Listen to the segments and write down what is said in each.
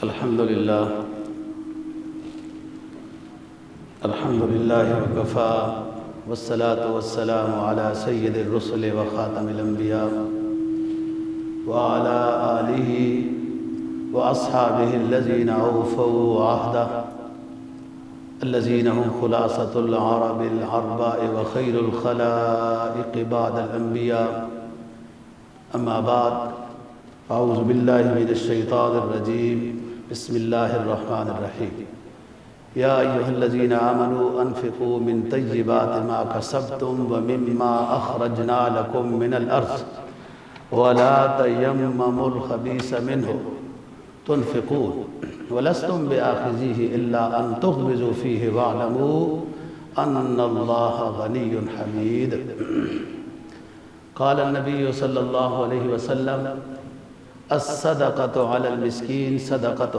الحمدللہ وکفا والصلاة والسلام علی سید الرسل وخاتم الانبیاء وعلی آلہ واصحابہ الذین اوفوا عہدہ الذین هم خلاصۃ العرب العرباء وخیر الخلائق بعد الانبیاء اما بعد اعوذ باللہ من الشیطان الرجیم بسم اللہ الرحمن الرحیم یا ایہا الذین آمنوا انفقوا من طیبات ما کسبتم ومما اخرجنا لکم من الارض ولا تیمموا الخبیث منہ تنفقون ولستم بآخذیہ الا ان تغمضوا فیہ واعلموا ان اللہ غنی حمید قال النبی صلی اللہ علیہ وسلم الصدقۃ علی المسکین صدقۃ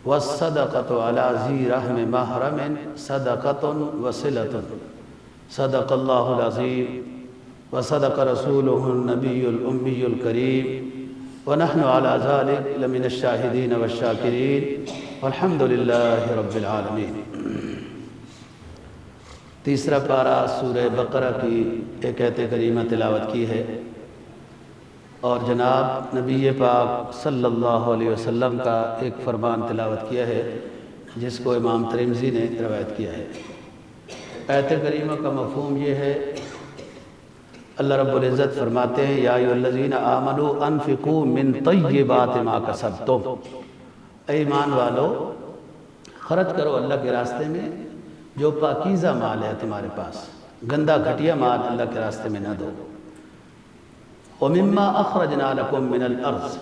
والصدقۃ علی ذی رحم محرم صدقۃ وصلۃ صدق اللہ العظیم وصدق رسولہ النبی الامی الکریم ونحن علی ذلک لمن الشاہدین والشاکرین والحمد للہ رب العالمین۔ تیسرا پارہ سورہ بقرہ کی ایک آیت کریمہ تلاوت کی ہے اور جناب نبی پاک صلی اللہ علیہ وسلم کا ایک فرمان تلاوت کیا ہے جس کو امام ترمذی نے روایت کیا ہے۔ آیت کریمہ کا مفہوم یہ ہے، اللہ رب العزت فرماتے ہیں یا ایھا الذین آمنوا انفقوا من طیبات ما کسبتم، اے ایمان والو خرچ کرو اللہ کے راستے میں جو پاکیزہ مال ہے تمہارے پاس، گندا گھٹیا مال اللہ کے راستے میں نہ دو۔ وَمِمَّا أَخْرَجْنَا لَكُم مِّنَ الْأَرْضِ،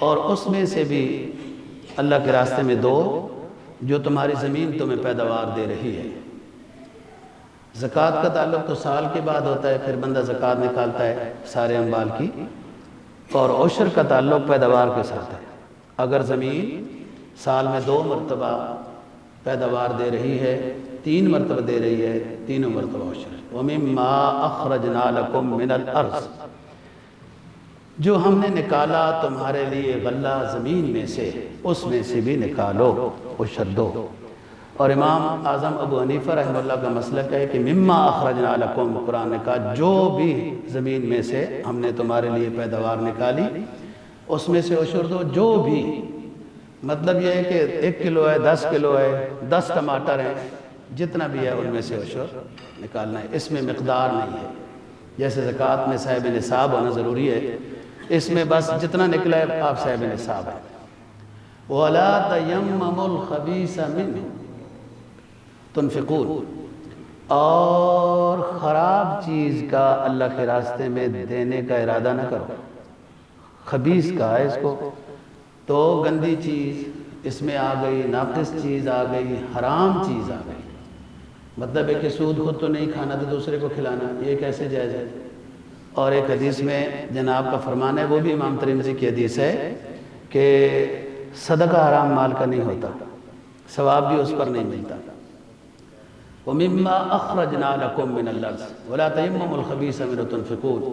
اور اس میں سے بھی اللہ کے راستے میں دو جو تمہاری زمین تمہیں پیداوار دے رہی ہے۔ زکوٰۃ کا تعلق تو سال کے بعد ہوتا ہے، پھر بندہ زکوٰۃ نکالتا ہے سارے اموال کی، اور عشر کا تعلق پیداوار کے ساتھ ہے۔ اگر زمین سال میں 2 مرتبہ پیداوار دے رہی ہے، 3 مرتبہ دے رہی ہے، تینوں مرتبہ عشر۔ وَمِمَّا أَخْرَجْنَا لَكُم مِّنَ الْأَرْضِ، جو ہم نے نکالا تمہارے لیے غلہ زمین میں سے، اس میں سے بھی نکالو، عشر دو۔ اور امام اعظم ابو حنیفہ رحمہ اللہ کا مسلک ہے کہ مما اخرجنا لکم، قرآن نے کہا جو بھی زمین میں سے ہم نے تمہارے لیے پیداوار نکالی اس میں سے عشر دو، جو بھی، مطلب یہ ہے کہ 1 کلو ہے، 10 کلو ہے، 10 ٹماٹر ہیں، جتنا بھی ہے ان میں سے عشر نکالنا ہے، اس میں مقدار نہیں ہے۔ جیسے زکوٰۃ میں صاحب نصاب ہونا ضروری ہے، اس میں بس جتنا نکلا ہے آپ صاحب نصاب ہے۔ وَلَا تَيَمَّمُوا الْخَبِيثَ مِنْهُ تنفقون، اور خراب چیز کا اللہ کے راستے میں دینے کا ارادہ نہ کرو۔ خبیث کہا ہے اس کو، تو گندی چیز اس میں آ گئی، ناقص چیز آ گئی، حرام چیز آ گئی۔ مطلب ہے کہ سود خود تو نہیں کھانا تو دوسرے کو کھلانا، یہ کیسے جائز ہے؟ اور ایک حدیث میں جناب کا فرمان ہے، وہ بھی امام ترمذی کی حدیث ہے کہ صدقہ حرام مال کا نہیں ہوتا، ثواب بھی اس پر نہیں ملتا۔ وَمِمَّا أَخْرَجْنَا لَكُم مِّنَ الْأَرْضِ وَلَا تَيَمَّمُوا الْخَبِيثَ مِنْهُ تُنْفِقُونَ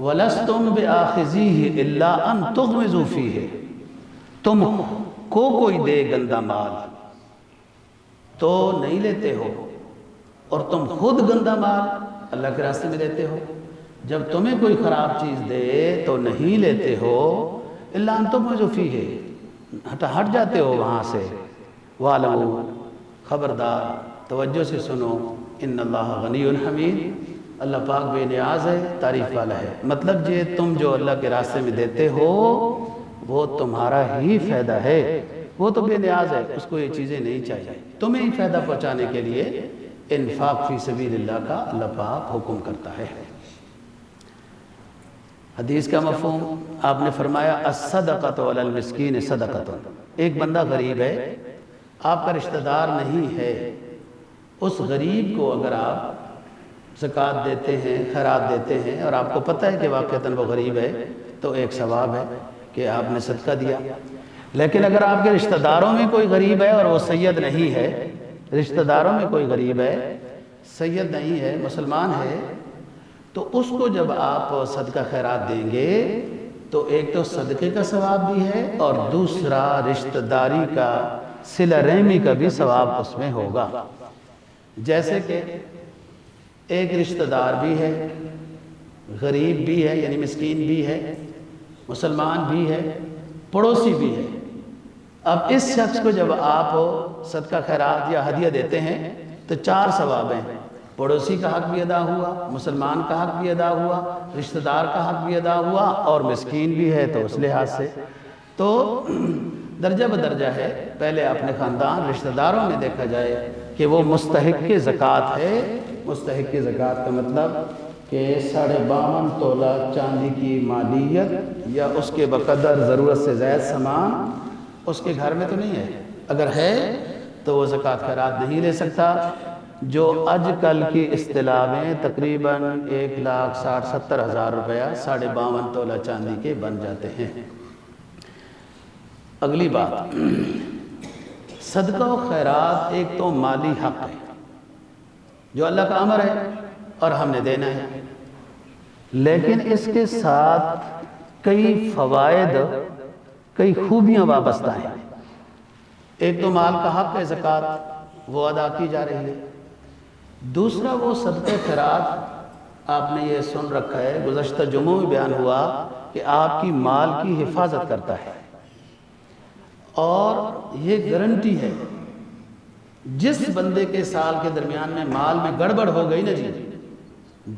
وَلَسْتُمْ بِآخِذِيهِ إِلَّا أَن تُغْمِضُوا فِيهِ، تم کو کوئی دے گندا مال تو نہیں لیتے ہو، اور تم خود گندا مال اللہ کے راستے میں دیتے ہو۔ جب تمہیں کوئی خراب چیز دے تو نہیں لیتے ہو، إِلَّا أَن تُغْمِضُوا فِيهِ، ہٹ جاتے ہو وہاں سے۔ وَاعْلَمُوا، خبردار توجہ سے سنو، ان اللہ غنی حمید، اللہ پاک بے نیاز ہے، تعریف والا ہے۔ مطلب یہ تم جو اللہ کے راستے میں دیتے ہو وہ تمہارا ہی فائدہ ہے، وہ تو بے نیاز ہے، اس کو یہ چیزیں نہیں چاہیے، تمہیں ہی فائدہ پہنچانے کے لیے انفاق فی سبیل اللہ کا اللہ پاک حکم کرتا ہے۔ حدیث کا مفہوم آپ نے فرمایا الصدقۃ علی المسکین صدقۃ، ایک بندہ غریب ہے، آپ کا رشتہ دار نہیں ہے، اس غریب کو اگر آپ زکوٰۃ دیتے ہیں، خیرات دیتے ہیں، اور آپ کو پتہ ہے کہ واقعتاً وہ غریب ہے، تو ایک ثواب ہے کہ آپ نے صدقہ دیا۔ لیکن اگر آپ کے رشتہ داروں میں کوئی غریب ہے اور وہ سید نہیں ہے، رشتہ داروں میں کوئی غریب ہے، سید نہیں ہے، مسلمان ہے، تو اس کو جب آپ صدقہ خیرات دیں گے تو ایک تو صدقے کا ثواب بھی ہے اور دوسرا رشتہ داری کا صلہ رحمی کا بھی ثواب اس میں ہوگا۔ جیسے کہ ایک رشتہ دار بھی ہے، غریب بھی ہے یعنی مسکین بھی ہے، مسلمان بھی ہے، پڑوسی بھی ہے۔ اب اس شخص کو جب آپ صدقہ خیرات یا ہدیہ دیتے ہیں تو 4 ثواب ہیں، پڑوسی کا حق بھی ادا ہوا، مسلمان کا حق بھی ادا ہوا، رشتہ دار کا حق بھی ادا ہوا اور مسکین بھی ہے، تو اس لحاظ سے تو درجہ بدرجہ ہے۔ پہلے اپنے خاندان رشتہ داروں میں دیکھا جائے کہ وہ مستحق زکوٰۃ ہے۔ مستحق زکوٰۃ کا مطلب کہ 52.5 تولہ چاندی کی مالیت یا اس کے بقدر ضرورت سے زائد سامان اس کے گھر میں تو نہیں ہے، اگر ہے تو وہ زکوٰۃ خیرات نہیں لے سکتا، جو آج کل کی اصطلاح میں تقریباً 1,60,70,000 روپیہ 52.5 تولہ چاندی کے بن جاتے ہیں۔ اگلی بات، صدقہ و خیرات ایک تو مالی حق ہے جو اللہ کا امر ہے اور ہم نے دینا ہے، لیکن اس کے ساتھ کئی فوائد، کئی خوبیاں وابستہ ہیں۔ ایک تو مال کا حق ہے، زکوٰۃ وہ ادا کی جا رہی ہے۔ دوسرا وہ صدقہ خیرات آپ نے یہ سن رکھا ہے، گزشتہ جمعوں میں بیان ہوا کہ آپ کی مال کی حفاظت کرتا ہے، اور یہ گارنٹی ہے جس بندے کے سال کے درمیان میں مال میں گڑبڑ ہو گئی نا جی،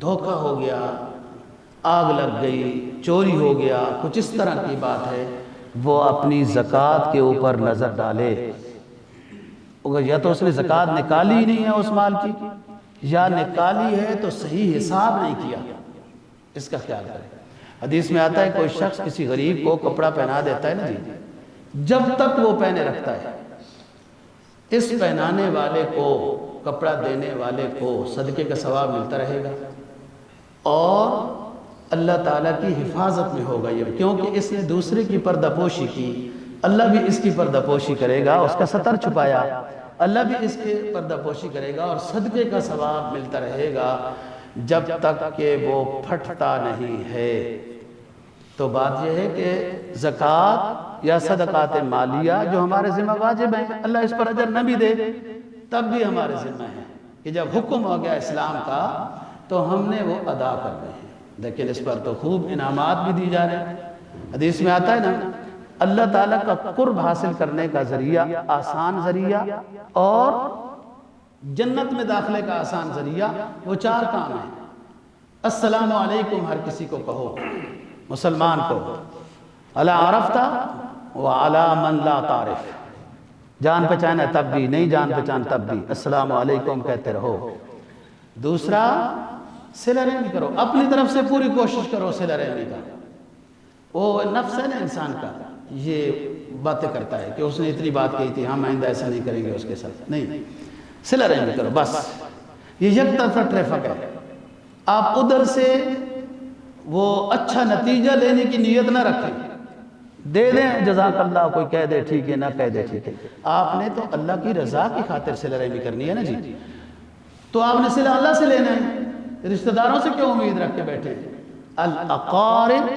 دھوکہ ہو گیا، آگ لگ گئی، چوری ہو گیا، کچھ اس طرح کی بات ہے، وہ اپنی زکوٰۃ کے اوپر نظر ڈالے۔ یا تو اس نے زکوٰۃ نکالی ہی نہیں ہے اس مال کی، یا نکالی ہے تو صحیح حساب نہیں کیا، اس کا خیال کرے۔ حدیث میں آتا ہے کوئی شخص کسی غریب کو کپڑا پہنا دیتا ہے نا جی، جب تک وہ پہنے رکھتا ہے، اس پہنانے والے کو، کپڑا دینے والے کو صدقے کا ثواب ملتا رہے گا اور اللہ تعالیٰ کی حفاظت میں ہوگا یہ، کیونکہ اس نے دوسرے کی پردہ پوشی کی، اللہ بھی اس کی پردہ پوشی کرے گا، اس کا ستر چھپایا، اللہ بھی اس کے پردہ پوشی کرے گا اور صدقے کا ثواب ملتا رہے گا جب تک کہ وہ پھٹتا نہیں ہے۔ تو بات یہ ہے کہ زکوٰۃ یا صدقات مالیہ جو ہمارے ذمہ واجب ہیں، اللہ اس پر اجر نہ بھی دے تب بھی ہمارے ذمہ ہے کہ جب حکم ہو گیا اسلام کا تو ہم نے وہ ادا کرنے ہیں، لیکن اس پر تو خوب انعامات بھی دی جا رہے ہیں۔ حدیث میں آتا ہے نا، اللہ تعالیٰ کا قرب حاصل کرنے کا ذریعہ، آسان ذریعہ، اور جنت میں داخلے کا آسان ذریعہ، وہ 4 کام ہیں۔ السلام علیکم ہر کسی کو کہو، مسلمان کو، الا عرفت وعلی من لا تعرف، جان پہچانا تب بھی، نہیں جان پہچان تب بھی السلام علیکم کہتے رہو۔ دوسرا، صلہ رحمی کرو، اپنی طرف سے پوری کوشش کرو صلہ رحمی کا۔ وہ نفس ہے نا انسان کا، یہ باتیں کرتا ہے کہ اس نے اتنی بات کہی تھی، ہم آئندہ ایسا نہیں کریں گے اس کے ساتھ، نہیں، صلہ رحمی کرو بس۔ یہ یک طرفہ ٹریفک ہے، آپ ادھر سے وہ اچھا نتیجہ لینے کی نیت نہ رکھیں، دے دیں جزاک اللہ، کوئی کہہ دے ٹھیک ہے، نہ کہہ دے ٹھیک ہے، آپ نے تو اللہ کی رضا کی خاطر صلہ رحمی کرنی ہے نا جی، تو آپ نے صلہ اللہ سے لینا ہے، رشتہ داروں سے کیوں امید رکھ کے بیٹھے؟ الاقارب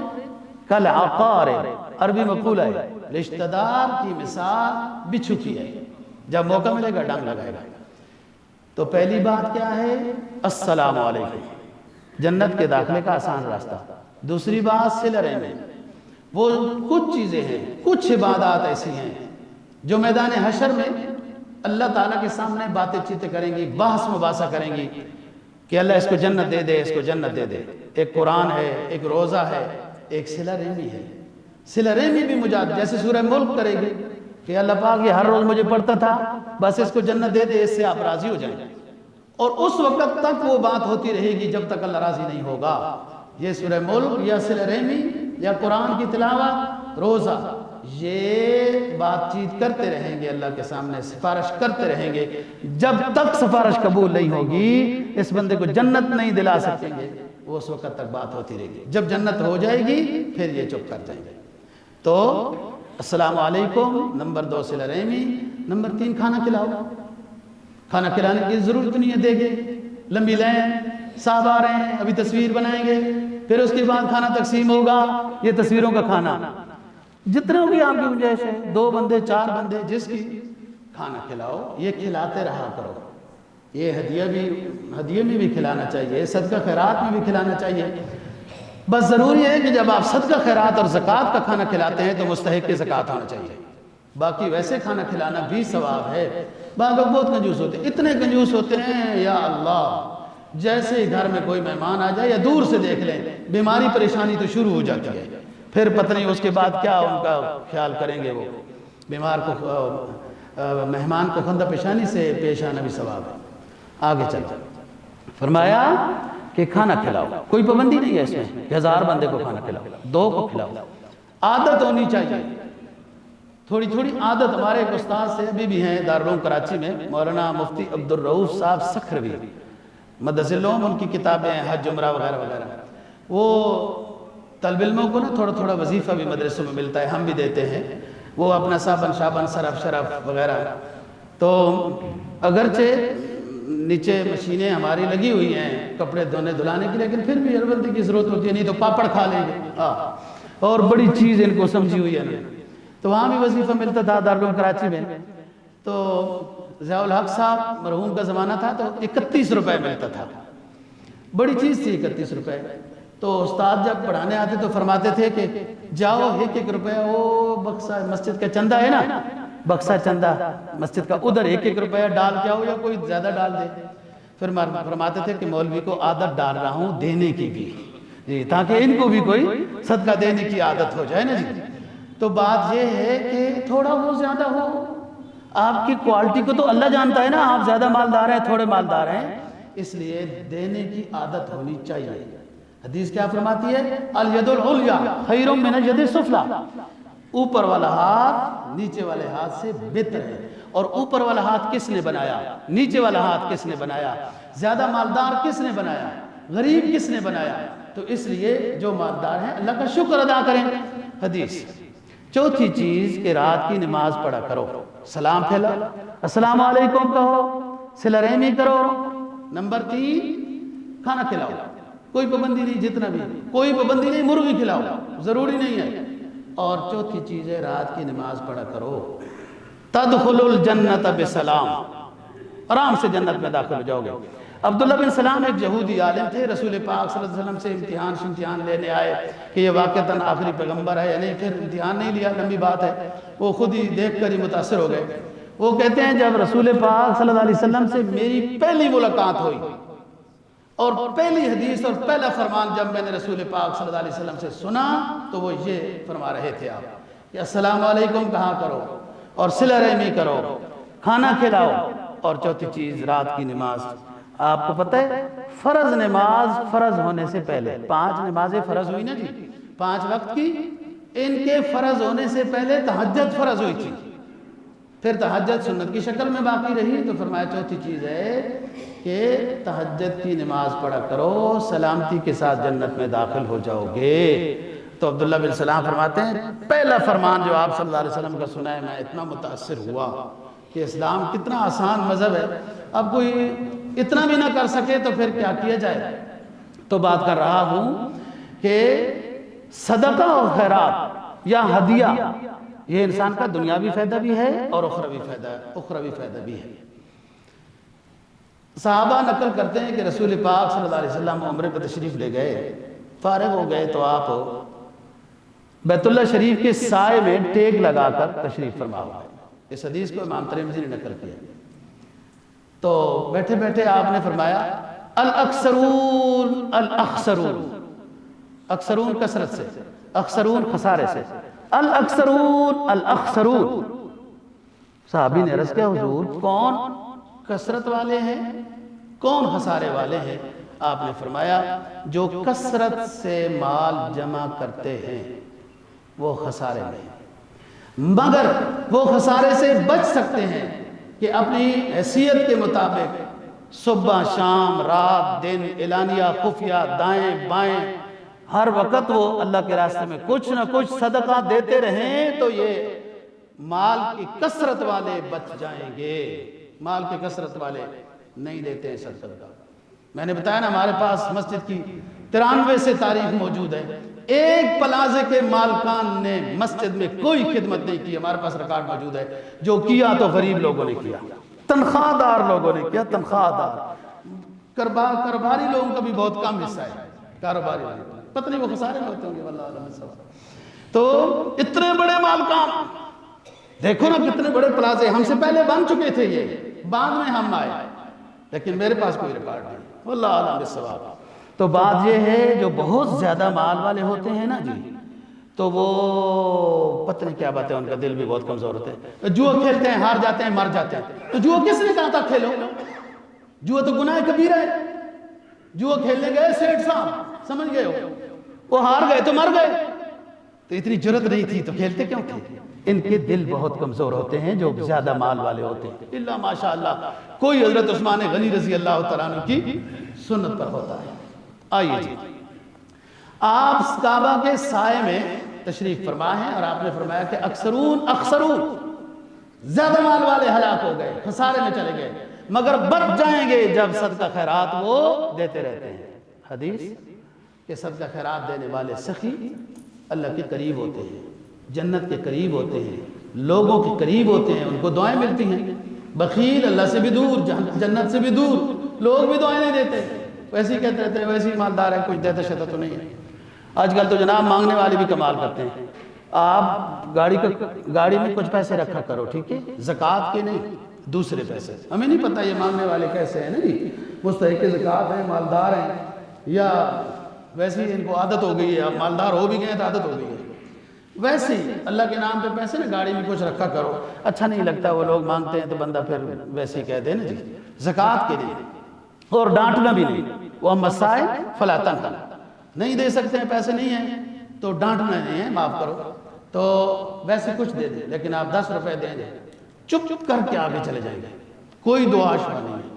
کالعقارب، عربی مقولہ ہے، رشتہ دار کی مثال بچھو کی ہے، جب موقع ملے گا ڈنگ لگائے گا۔ تو پہلی بات کیا ہے؟ السلام علیکم، جنت کے داخلے کا آسان راستہ۔ دوسری بات صلہ رحمی، وہ کچھ چیزیں ہیں، کچھ عبادات ایسی ہیں جو میدان حشر میں اللہ تعالیٰ کے سامنے باتیں چیتیں کریں گی، بحث مباحثہ کریں گی کہ اللہ اس کو جنت دے دے، اس کو جنت دے دے۔ ایک قرآن ہے، ایک روزہ ہے، ایک صلہ رحمی ہے۔ صلہ رحمی بھی مجاہد جیسے سورہ ملک کرے گی کہ اللہ پاک یہ ہر روز مجھے پڑھتا تھا، بس اس کو جنت دے دے، اس سے آپ راضی ہو جائیں، اور اس وقت تک وہ بات ہوتی رہے گی جب تک اللہ راضی نہیں ہوگا۔ یہ سورہ ملک یا صلہ رحمی یا قرآن کی تلاوت، روزہ، یہ بات چیت کرتے رہیں گے اللہ کے سامنے، سفارش کرتے رہیں گے، جب تک سفارش قبول نہیں ہوگی، اس بندے کو جنت نہیں دلا سکیں گے، وہ اس وقت تک بات ہوتی رہے گی۔ جب جنت ہو جائے گی پھر یہ چپ کر جائیں گے۔ تو السلام علیکم، نمبر 2 صلہ رحمی، نمبر 3 کھانا کھلاؤ۔ کھانا کھلانے کی ضرورت نہیں ہے، دے گے، لمبی لائن، صاحب آ رہے ہیں ابھی تصویر بنائیں گے، پھر اس کے بعد کھانا تقسیم ہوگا، یہ تصویروں کا کھانا، جتنے کی آپ کی گنجائش ہے، 2 بندے 4 بندے جس کی کھانا کھلاؤ، یہ کھلاتے رہا کرو۔ یہ ہدیے میں بھی کھلانا چاہیے، صدقہ خیرات میں بھی کھلانا چاہیے۔ بس ضروری ہے کہ جب آپ صدقہ خیرات اور زکوٰۃ کا کھانا کھلاتے ہیں تو مستحق کی زکوٰۃ ہونا چاہیے، باقی ویسے کھانا کھلانا بھی ثواب ہے۔ بعض لوگ بہت کنجوس ہوتے ہیں، اتنے کنجوس ہوتے ہیں یا اللہ، جیسے ہی گھر میں کوئی مہمان آ جائے یا دور سے دیکھ لیں، بیماری پریشانی تو شروع ہو جاتی ہے، پھر پتہ نہیں اس کے بعد کیا ان کا خیال کریں گے۔ وہ بیمار کو مہمان کو خندہ پیشانی سے پیش آنا بھی ثواب ہے۔ آگے چلو، فرمایا کہ کھانا کھلاؤ، کوئی پابندی نہیں ہے اس میں کہ 1000 بندے کو کھانا کھلاؤ، 2 کو کھلاؤ، عادت ہونی چاہیے، تھوڑی تھوڑی عادت۔ ہمارے ایک استاد سے ابھی بھی ہیں دارالعلوم کراچی میں، مولانا مفتی عبدالرؤوف صاحب سکھروی، مدرس العلوم، ان کی کتابیں ہیں حج عمرہ وغیرہ وغیرہ۔ وہ طالب علموں کو نا تھوڑا تھوڑا وظیفہ بھی مدرسوں میں ملتا ہے، ہم بھی دیتے ہیں، وہ اپنا صابن شابن سرف شرف وغیرہ۔ تو اگرچہ نیچے مشینیں ہماری لگی ہوئی ہیں کپڑے دھونے دھلانے کی، لیکن پھر بھی ہر بندے کی ضرورت ہوتی ہے، نہیں تو پاپڑ کھا لیں گے، اور بڑی چیز ان کو سمجھی ہوئی ہے۔ تو وہاں بھی وظیفہ ملتا تھا دارالعلوم کراچی میں۔ تو ضیاء الحق صاحب مرحوم کا زمانہ تھا تو 31 روپے ملتا تھا، بڑی چیز تھی 31 روپے۔ تو استاد جب پڑھانے آتے تو فرماتے تھے کہ جاؤ 1-1 روپے، وہ بکسا مسجد کا چندہ ہے نا، بکسا چندہ مسجد کا، ادھر 1-1 روپے ڈال کے آؤ یا کوئی زیادہ ڈال دے۔ پھر فرماتے تھے کہ مولوی کو عادت ڈال رہا ہوں دینے کی بھی، جی، تاکہ ان کو بھی کوئی صدقہ دینے کی عادت ہو جائے نا جی۔ تو بات یہ ہے کہ تھوڑا ہو زیادہ ہو، آپ کی کوالٹی کو تو اللہ جانتا ہے نا، آپ زیادہ مالدار ہیں تھوڑے مالدار ہیں، اس لیے دینے کی عادت ہونی چاہیے۔ حدیث کیا فرماتی ہے؟ الید العلیٰ خیر من الید السفلیٰ، اوپر والا ہاتھ نیچے والے ہاتھ سے بہتر ہے۔ اور اوپر والا ہاتھ کس نے بنایا؟ نیچے والا ہاتھ کس نے بنایا؟ زیادہ مالدار کس نے بنایا؟ غریب کس نے بنایا؟ تو اس لیے جو مالدار ہیں اللہ کا شکر ادا کریں۔ حدیث چوتھی چیز کہ رات کی نماز پڑھا کرو، سلام پھیلا، السلام علیکم کہو، صلہ رحمی کرو۔ نمبر 3 کھانا کھلاؤ، کوئی پابندی نہیں، جتنا بھی کوئی پابندی نہیں، مرغی کھلاؤ، ضروری نہیں ہے۔ اور چوتھی چیز ہے رات کی نماز پڑھا کرو، تدخل الجنت بسلام، آرام سے جنت میں داخل ہو جاؤ گے۔ عبداللہ بن سلام ایک یہودی عالم تھے، رسول پاک صلی اللہ علیہ وسلم سے امتحان لینے آئے کہ یہ واقعتاً آخری پیغمبر ہے یا نہیں۔ پھر امتحان نہیں لیا، لمبی بات ہے، وہ خود ہی دیکھ کر ہی متاثر ہو گئے۔ وہ کہتے ہیں جب رسول پاک صلی اللہ علیہ وسلم سے میری پہلی ملاقات ہوئی اور پہلی حدیث اور پہلا فرمان جب میں نے رسول پاک صلی اللہ علیہ وسلم سے سنا تو وہ یہ فرما رہے تھے آپ کہ السلام علیکم کہا کرو اور صلہ رحمی کرو، کھانا کھلاؤ، اور چوتھی چیز رات کی نماز۔ آپ کو پتہ ہے فرض نماز فرض ہونے سے پہلے 5 نمازیں فرض ہوئی نا جی، 5 وقت کی، ان کے فرض ہونے سے پہلے تہجد فرض ہوئی تھی، پھر تہجد سنت کی شکل میں باقی رہی۔ تو فرمایا چوتھی چیز ہے کہ تہجد کی نماز پڑھا کرو، سلامتی کے ساتھ جنت میں داخل ہو جاؤ گے۔ تو عبداللہ بن سلام فرماتے ہیں پہلا فرمان جو آپ صلی اللہ علیہ وسلم کا سنا ہے، میں اتنا متاثر ہوا کہ اسلام کتنا آسان مذہب ہے، اب کوئی اتنا بھی نہ کر سکے تو پھر کیا کیا جائے۔ تو بات کر رہا ہوں کہ صدقہ اور خیرات یا ہدیہ، یہ انسان کا دنیاوی فائدہ بھی ہے اور اخروی فائدہ بھی ہے۔ صحابہ نقل کرتے ہیں کہ رسول پاک صلی اللہ علیہ وسلم عمرے پہ تشریف لے گئے، فارغ ہو گئے تو آپ بیت اللہ شریف کے سائے میں ٹیک لگا کر تشریف فرما ہوئے۔ اس حدیث کو امام ترمذی نے نقل کیا۔ تو بیٹھے بیٹھے آپ نے فرمایا الاکثرون الاخسرون، اکثرون کثرت سے، اخسرون خسارے سے، الاکثرون الاخسرون۔ صحابی نے عرض کیا حضور کون کثرت والے ہیں کون خسارے والے ہیں؟ آپ نے فرمایا جو کثرت سے مال جمع کرتے ہیں وہ خسارے میں ہیں، مگر وہ خسارے سے بچ سکتے ہیں کہ اپنی حیثیت کے مطابق صبح شام رات دن اعلانیہ خفیہ دائیں بائیں ہر وقت وہ اللہ کے راستے میں کچھ نہ کچھ صدقہ دیتے رہیں تو یہ مال کی کثرت والے بچ جائیں گے۔ مال کی کثرت والے نہیں دیتے ہیں صدقہ۔ میں نے بتایا نا ہمارے پاس مسجد کی 93 سے تاریخ موجود ہے، ایک پلازے کے مالکان نے مسجد میں کوئی خدمت نہیں کی، ہمارے پاس ریکارڈ موجود ہے، جو کیا تو غریب لوگوں نے کیا، تنخواہ دار لوگوں نے کیا، تنخواہ دار، کاروباری لوگوں کا بھی بہت کم حصہ ہے، کاروباری لوگوں، پتہ نہیں وہ خسارے میں ہوتے ہوں گے، واللہ عالم الصواب۔ تو اتنے بڑے مالکان، دیکھو نا کتنے بڑے پلازے، ہم سے پہلے بن چکے تھے، یہ بعد میں ہم آئے، لیکن میرے پاس کوئی ریکارڈ نہیں، واللہ عالم الصواب۔ تو بات یہ ہے جو بہت زیادہ مال والے ہوتے ہیں نا جی، تو وہ پتہ نہیں کیا بات ہے، ان کا دل بھی بہت کمزور ہوتے ہیں، جوا کھیلتے ہیں، ہار جاتے ہیں، مر جاتے ہیں۔ تو جوا کس نے کہا تھا کھیلو؟ جوا تو گناہ کبیرہ ہے، جوا کھیلنے گئے سیٹھ صاحب، سمجھ گئے ہو، وہ ہار گئے تو مر گئے، تو اتنی جرت نہیں تھی تو کھیلتے کیوں تھے؟ ان کے دل بہت کمزور ہوتے ہیں جو زیادہ مال والے ہوتے ہیں، اللہ ماشاءاللہ کوئی حضرت عثمان غنی رضی اللہ تعالیٰ عنہ کی سنت پر ہوتا ہے۔ آئیے جی، آپ کعبہ کے سائے میں تشریف فرما ہیں، اور آپ نے فرمایا کہ اکثرون زیادہ مال والے ہلاک ہو گئے، خسارے میں چلے گئے، مگر بچ جائیں گے جب صدقہ خیرات وہ دیتے رہتے ہیں۔ حدیث کہ صدقہ خیرات دینے والے سخی اللہ کے قریب ہوتے ہیں، جنت کے قریب ہوتے ہیں، لوگوں کے قریب ہوتے ہیں، ان کو دعائیں ملتی ہیں۔ بخیل اللہ سے بھی دور، جنت سے بھی دور، لوگ بھی دعائیں نہیں دیتے، ویسے ہی کہتے رہتے ہیں ویسے ہی مالدار ہے، کچھ دیتا شیطہ تو نہیں ہے۔ آج کل تو جناب مانگنے والے بھی کمال کرتے ہیں، آپ گاڑی میں کچھ پیسے رکھا کرو، ٹھیک ہے، زکوٰۃ کے نہیں، دوسرے پیسے، ہمیں نہیں پتہ یہ مانگنے والے کیسے ہیں نا جی، مستحق زکوٰۃ ہیں، مالدار ہیں، یا ویسے ہی ان کو عادت ہو گئی ہے، اب مالدار ہو بھی گئے تو عادت ہو گئی ہے۔ ویسے ہی اللہ کے نام پہ پیسے نا گاڑی میں کچھ رکھا کرو، اچھا نہیں لگتا وہ لوگ مانگتے ہیں تو بندہ پھر ویسے ہی کہہ دے نا جی، زکوٰۃ کے لیے، اور ڈانٹنا بھی نہیں، وہ مسائل فلا تنہر، نہیں دے سکتے ہیں، پیسے نہیں ہیں تو ڈانٹنا نہیں ہے، معاف کرو، تو ویسے کچھ دے دیں، لیکن آپ 10 روپے دیں گے، چپ چپ کر کے آگے چلے جائیں گے، کوئی دعا شفا نہیں ہے۔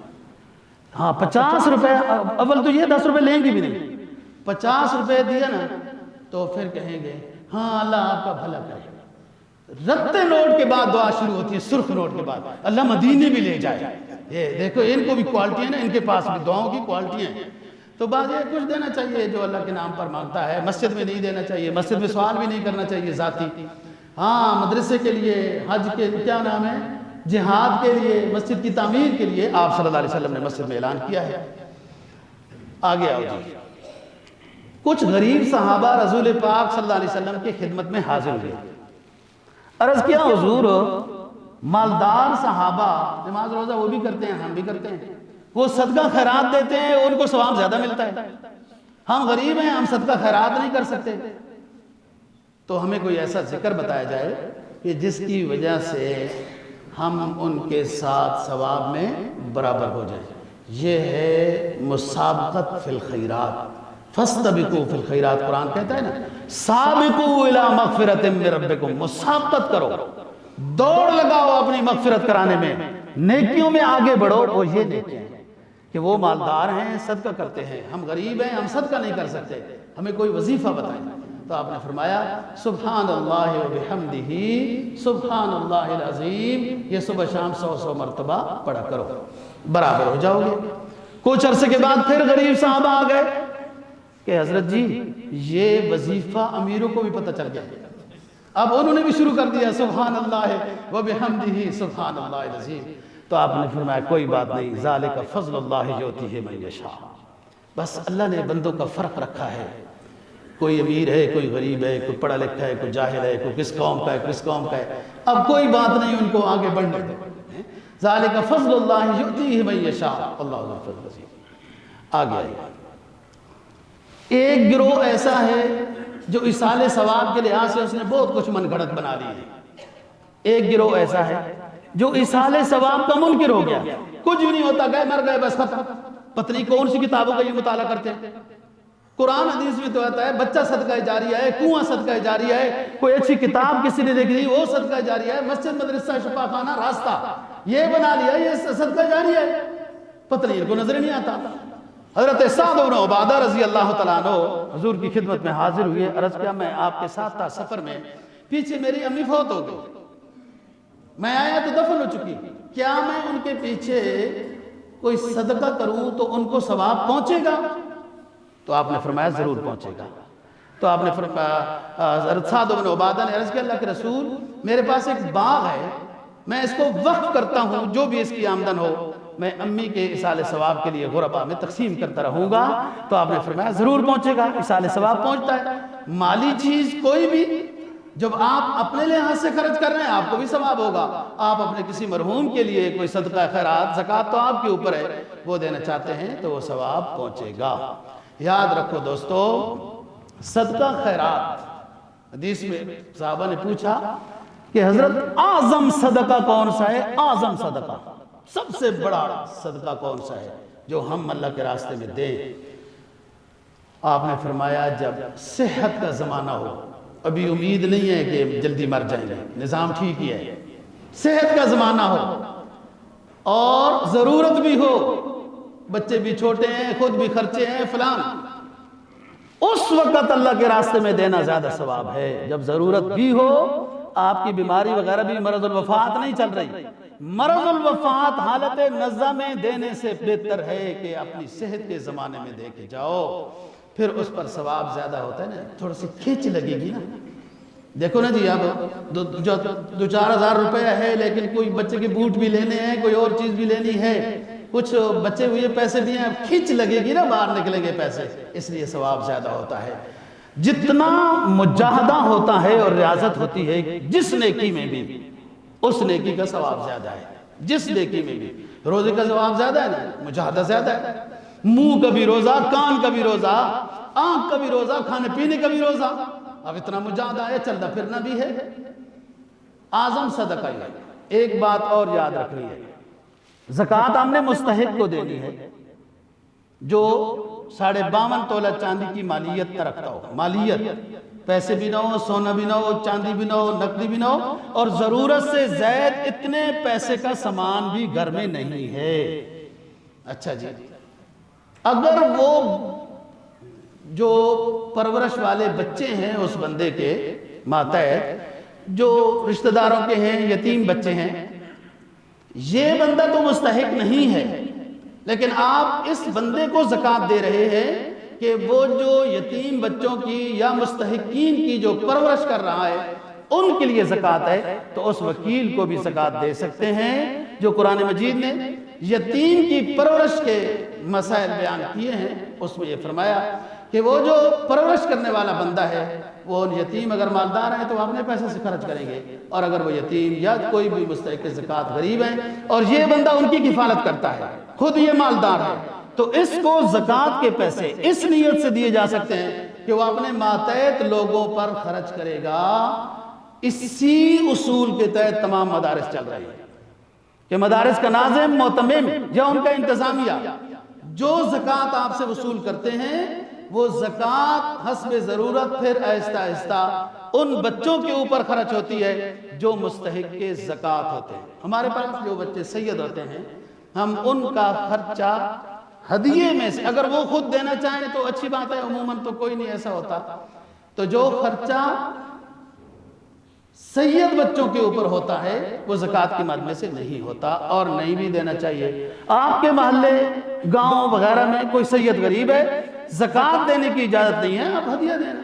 ہاں 50 روپے، اول تو یہ 10 روپے لیں گے بھی نہیں، 50 روپے دیا نا تو پھر کہیں گے ہاں اللہ آپ کا بھلا کرے، رتے نوٹ کے بعد دعا شروع ہوتی ہے، سرخ نوٹ کے بعد اللہ مدینے بھی لے جائے، یہ دیکھو ان کو بھی کوالٹی ہے نا، ان کے پاس بھی دعاؤں کی کوالٹی ہیں۔ تو بعض یہ کچھ دینا چاہیے جو اللہ کے نام پر مانگتا ہے، مسجد میں نہیں دینا چاہیے، مسجد میں سوال بھی نہیں کرنا چاہیے ذاتی، ہاں مدرسے کے لیے، حج کے کیا نام ہے، جہاد کے لیے، مسجد کی تعمیر کے لیے آپ صلی اللہ علیہ وسلم نے مسجد میں اعلان کیا ہے۔ آگے آؤ جی، کچھ غریب صحابہ رسول پاک صلی اللہ علیہ وسلم کی خدمت میں حاضر ہوئے، عرض کیا حضور مالدار صحابہ نماز روزہ وہ بھی کرتے ہیں، ہم بھی کرتے ہیں، وہ صدقہ خیرات دیتے ہیں، ان کو ثواب زیادہ ملتا ہے، ہم غریب ہیں، ہم صدقہ خیرات نہیں کر سکتے، تو ہمیں کوئی ایسا ذکر بتایا جائے کہ جس کی وجہ سے ہم ان کے ساتھ ثواب میں برابر ہو جائیں۔ یہ ہے مسابقت فی الخیرات، فاستبقوا فی الخیرات، قرآن کہتا ہے نا سابقوا الی مغفرۃ من ربکم، مسابقت کرو، دوڑ لگاؤ اپنی مغفرت کرانے میں، نیکیوں میں آگے بڑھو، وہ یہ نیکیاں ہیں کہ وہ مالدار ہیں صدقہ کرتے ہیں، ہم غریب ہیں ہم صدقہ نہیں کر سکتے، ہمیں کوئی وظیفہ بتائیں۔ تو آپ نے فرمایا سبحان اللہ و بحمدہ سبحان اللہ العظیم، یہ صبح شام 100 مرتبہ پڑھا کرو، برابر ہو جاؤ گے۔ کچھ عرصے کے بعد پھر غریب صحابہ آ گئے کہ حضرت جی یہ وظیفہ امیروں کو بھی پتہ چل گیا، اب انہوں نے بھی شروع کر دیا سبحان اللہ و بحمدہ سبحان اللہ العظیم۔ تو آپ نے فرمایا کوئی بات نہیں، ذالک فضل اللہ یؤتیہ من یشاء، بس اللہ نے بندوں کا فرق رکھا ہے، کوئی امیر ہے کوئی غریب ہے، کوئی پڑھا لکھا ہے کوئی جاہل ہے، کوئی کس قوم کا ہے کس قوم کا ہے، اب کوئی بات نہیں، ان کو آگے بڑھنے دو، ذالک فضل اللہ یؤتیہ من یشاء اللہ ذو الفضل العظیم۔ آگے آئیے، ایک گروہ ایسا ہے جو ایصال ثواب کے لحاظ سے اس نے بہت کچھ من گھڑت بنا لی ہے، ایک گروہ ایسا ہے جو ایصال ثواب کا منکر ہو گیا، کچھ بھی نہیں ہوتا، گئے مر گئے بس ختم، پتہ نہیں کون سی کتابوں کا یہ مطالعہ کرتے ہیں، قرآن حدیث میں تو آتا ہے بچہ صدقہ جاریہ ہے، کنواں صدقہ جاریہ ہے، کوئی اچھی کتاب کسی نے دیکھ لی وہ صدقہ جاریہ ہے، مسجد مدرسہ شفا خانہ راستہ یہ بنا لیا یہ صدقہ جاریہ ہے، پتہ نہیں ان کو نظر نہیں آتا۔ حضرت سعد بن عبادہ رضی اللہ تعالیٰ عنہ حضور کی خدمت میں حاضر ہوئے، عرض کیا میں آپ کے ساتھ تھا سفر میں، پیچھے میری امی فوت ہو گئی، میں آیا تو دفن ہو چکی، کیا میں ان کے پیچھے کوئی صدقہ کروں تو ان کو ثواب پہنچے گا؟ تو آپ نے فرمایا ضرور پہنچے گا۔ تو آپ نے فرمایا، حضرت سعد بن عبادہ نے عرض کیا اللہ کے رسول میرے پاس ایک باغ ہے، میں اس کو وقف کرتا ہوں، جو بھی اس کی آمدن ہو میں امی کے اصال ثواب کے لیے غربا میں تقسیم کرتا رہوں گا۔ تو آپ نے فرمایا ضرور پہنچے گا، اصال ثواب پہنچتا ہے۔ مالی چیز کوئی بھی جب آپ اپنے لحاظ سے خرچ کر رہے ہیں آپ کو بھی ثواب ہوگا، آپ اپنے کسی مرحوم کے لیے کوئی صدقہ خیرات زکوٰۃ تو آپ کے اوپر ہے وہ دینا چاہتے ہیں تو وہ ثواب پہنچے گا۔ یاد رکھو دوستو، صدقہ خیرات، حدیث میں صحابہ نے پوچھا کہ حضرت اعظم صدقہ کون سا ہے؟ اعظم صدقہ، سب سے بڑا صدقہ کون سا ہے جو ہم اللہ کے راستے میں دیں؟ آپ نے فرمایا جب صحت کا زمانہ ہو، ابھی امید نہیں ہے کہ جلدی مر جائیں گے، نظام ٹھیک ہی ہے، صحت کا زمانہ ہو اور ضرورت بھی ہو، بچے بھی چھوٹے ہیں، خود بھی خرچے ہیں فلان، اس وقت اللہ کے راستے میں دینا زیادہ ثواب ہے۔ جب ضرورت بھی ہو، آپ کی بیماری وغیرہ بھی مرض الوفات نہیں چل رہی، مرض الوفات حالت نزع میں دینے سے بہتر ہے کہ اپنی صحت کے زمانے میں دے کے جاؤ، پھر اس پر ثواب زیادہ ہوتا ہے نا، تھوڑا سی کھینچ لگے گی نا۔ دیکھو نا جی، اب دو چار ہزار روپے ہے لیکن کوئی بچے کے بوٹ بھی لینے ہیں، کوئی اور چیز بھی لینی ہے، کچھ بچے ہوئے پیسے بھی ہیں، کھینچ لگے گی نا، باہر نکلیں گے پیسے، اس لیے ثواب زیادہ ہوتا ہے۔ جتنا مجاہدہ ہوتا ہے اور ریاضت ہوتی ہے جس نیکی میں بھی، اس نیکی کا ثواب زیادہ ہے۔ جس نیکی میں بھی روزے کا ثواب زیادہ ہے نا، مجاہدہ زیادہ ہے، منہ کا بھی روزہ، کان کا بھی روزہ، آنکھ کا بھی روزہ، کھانے پینے کا بھی روزہ، اب اتنا مجاہدہ ہے، چلنا پھرنا بھی ہے، اعظم صدقہ ہے۔ ایک بات اور یاد رکھنی ہے، زکوٰۃ ہم نے مستحق کو دینی ہے جو 52.5 تولہ چاندی کی مالیت نہ رکھتا ہو، مالیت، پیسے بھی نہ ہو، سونا بھی نہ ہو، چاندی بھی نہ ہو، نقدی بھی نہ ہو، اور ضرورت سے زائد اتنے پیسے کا سامان بھی گھر میں نہیں ہے۔ اچھا جی، اگر وہ جو پرورش والے بچے ہیں اس بندے کے ماتحت، جو رشتہ داروں کے ہیں، یتیم بچے ہیں، یہ بندہ تو مستحق نہیں ہے، لیکن آپ اس بندے کو زکوٰۃ دے رہے ہیں کہ وہ جو یتیم بچوں کی یا مستحقین کی جو پرورش کر رہا ہے ان کے لیے زکوٰۃ ہے، تو اس وکیل کو بھی زکوٰۃ دے سکتے ہیں جو قرآن مجید نے یتیم کی پرورش کے مسائل بیان کیے ہیں۔ اس میں یہ فرمایا کہ وہ جو پرورش کرنے والا بندہ ہے وہ یتیم اگر مالدار ہیں تو اپنے پیسے سے خرچ کریں گے، اور اگر وہ یتیم یا کوئی بھی مستحق زکوٰۃ غریب ہیں اور یہ بندہ ان کی کفالت کرتا ہے، خود یہ مالدار ہے، تو اس کو زکوٰۃ کے پیسے اس نیت سے دیے جا سکتے ہیں کہ وہ اپنے ماتحت لوگوں پر خرچ کرے گا۔ اسی اصول کے تحت تمام مدارس چل رہے ہیں کہ مدارس کا ناظم، معتمم یا ان کا انتظامیہ جو زکوٰۃ آپ سے وصول کرتے ہیں وہ زکوٰۃ حسب ضرورت پھر آہستہ آہستہ ان بچوں کے اوپر خرچ ہوتی ہے جو مستحق کے زکوٰۃ ہوتے ہیں۔ ہمارے پاس جو بچے سید ہوتے ہیں ہم ان کا خرچہ ہدیے میں سے، اگر وہ خود دینا چاہیں تو اچھی بات ہے، عموماً تو کوئی نہیں ایسا ہوتا، تو جو خرچہ سید بچوں کے اوپر ہوتا ہے وہ زکوٰۃ کی مد میں سے نہیں ہوتا اور نہیں بھی دینا چاہیے۔ آپ کے محلے، گاؤں وغیرہ میں کوئی سید غریب ہے، زکوٰۃ دینے کی اجازت نہیں ہے، آپ ہدیہ دینا۔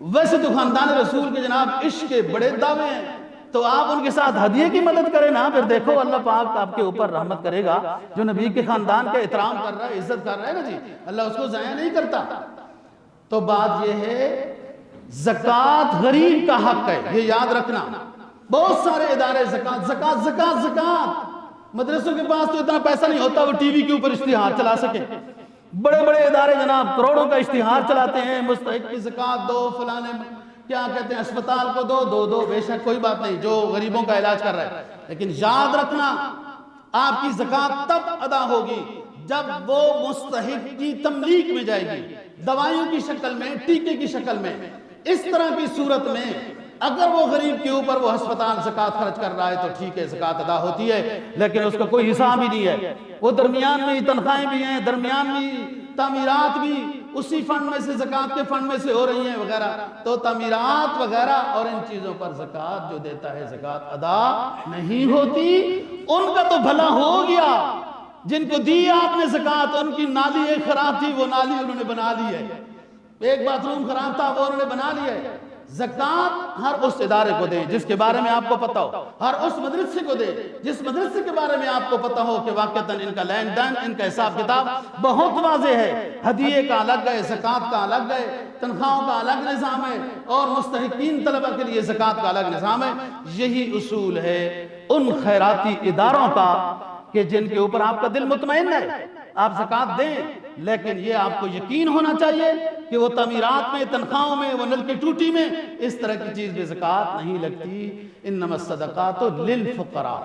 ویسے تو خاندان رسول کے جناب عشق کے بڑے دعوے ہیں، تو آپ ان کے ساتھ ہدیے کی مدد کریں نا، پھر دیکھو اللہ پاک آپ کے اوپر رحمت کرے گا۔ جو نبی کے خاندان کا احترام کر رہا ہے، عزت کر رہا ہے نا جی، اللہ اس کو ضائع نہیں کرتا۔ تو بات یہ ہے زکوٰۃ غریب کا حق ہے، یہ یاد رکھنا۔ بہت سارے ادارے زکوٰۃ زکوٰۃ زکوٰۃ زکوٰۃ، مدرسوں کے پاس تو اتنا پیسہ نہیں ہوتا وہ ٹی وی کے اوپر اشتہار چلا سکے۔ بڑے بڑے ادارے جناب کروڑوں کا اشتہار چلاتے ہیں، مستحق کی زکوٰۃ دو، فلانے کیا کہتے ہیں اسپتال کو دو، بے شک کوئی بات نہیں جو غریبوں کا علاج کر رہا ہے، لیکن یاد رکھنا آپ کی زکوٰۃ تب ادا ہوگی جب وہ مستحق کی تملیک میں جائے گی، دوائیوں کی شکل میں، ٹیکے کی شکل میں۔ اس طرح کی صورت میں اگر وہ غریب کے اوپر وہ ہسپتال زکوٰۃ خرچ کر رہا ہے تو ٹھیک ہے، زکوٰۃ ادا ہوتی ہے، لیکن اس کا کوئی حساب ہی نہیں ہے۔ وہ درمیان میں تنخواہیں بھی ہیں، درمیان میں تعمیرات بھی اسی فنڈ میں سے، زکوٰۃ کے فنڈ میں سے ہو رہی ہیں وغیرہ، تو تعمیرات وغیرہ اور ان چیزوں پر زکوٰۃ جو دیتا ہے زکوٰۃ ادا نہیں ہوتی۔ ان کا تو بھلا ہو گیا جن کو دی آپ نے زکوٰۃ، ان کی نالی ایک خراب تھی، وہ نالی انہوں نے بنا لی ہے، ایک باتھ روم خراب تھا وہ انہوں نے بنا لی ہے۔ زکوٰۃ ہر اس ادارے کو دیں جس کے بارے میں آپ کو پتہ ہو، ہر اس مدرسے کو دیں جس مدرسے کے بارے میں آپ کو پتہ ہو کہ واقعتاً ان کا لین دین، ان کا حساب کتاب بہت واضح ہے۔ ہدیے کا الگ ہے، زکوٰۃ کا الگ ہے، تنخواہوں کا الگ نظام ہے، اور مستحقین طلبہ کے لیے زکوٰۃ کا الگ نظام ہے۔ یہی اصول ہے ان خیراتی اداروں کا کہ جن کے اوپر آپ کا دل مطمئن ہے، آپ زکوٰۃ دیں، لیکن یہ آپ کو یقین ہونا چاہیے کہ وہ تعمیرات میں، تنخواہوں میں، وہ نل کی ٹوٹی میں اس طرح کی چیز میں زکوٰۃ نہیں لگتی۔ انما الصدقات للفقراء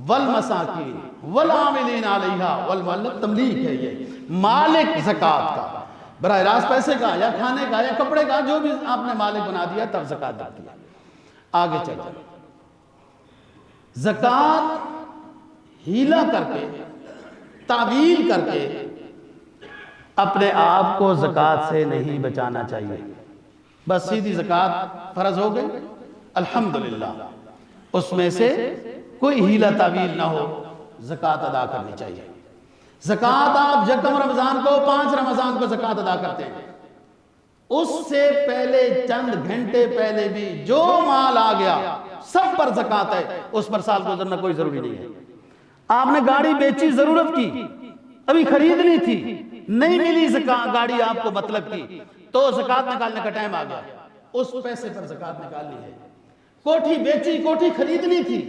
والمساکین والعاملین علیہا والمؤلفۃ، تملیک ہے یہ، مالک زکوٰۃ کا براہ راست پیسے کا یا کھانے کا یا کپڑے کا، جو بھی آپ نے مالک بنا دیا تب زکوٰۃ دیتی ہے۔ آگے چلیں، زکوٰۃ ہیلا کر کے، تعویل کر کے اپنے آپ کو زکوٰۃ سے نہیں بچانا چاہیے۔ بس سیدھی زکوٰۃ فرض ہو گئی، الحمدللہ، اس میں سے کوئی ہیلا تعویل نہ ہو، زکوٰۃ ادا کرنی چاہیے۔ زکوٰۃ آپ یکم رمضان کو، 5 رمضان کو زکوٰۃ ادا کرتے ہیں، اس سے پہلے چند گھنٹے پہلے بھی جو مال آ گیا سب پر زکوٰۃ ہے، اس پر سال گزرنا کوئی ضروری نہیں ہے۔ آپ نے گاڑی بیچی، ضرورت کی، ابھی خریدنی تھی، نہیں ملی گاڑی آپ کو مطلب کی، تو زکوٰۃ نکالنے کا ٹائم آ گیا، اس پیسے پر زکوٰۃ نکالنی ہے۔ کوٹھی بیچی، کوٹھی خریدنی تھی،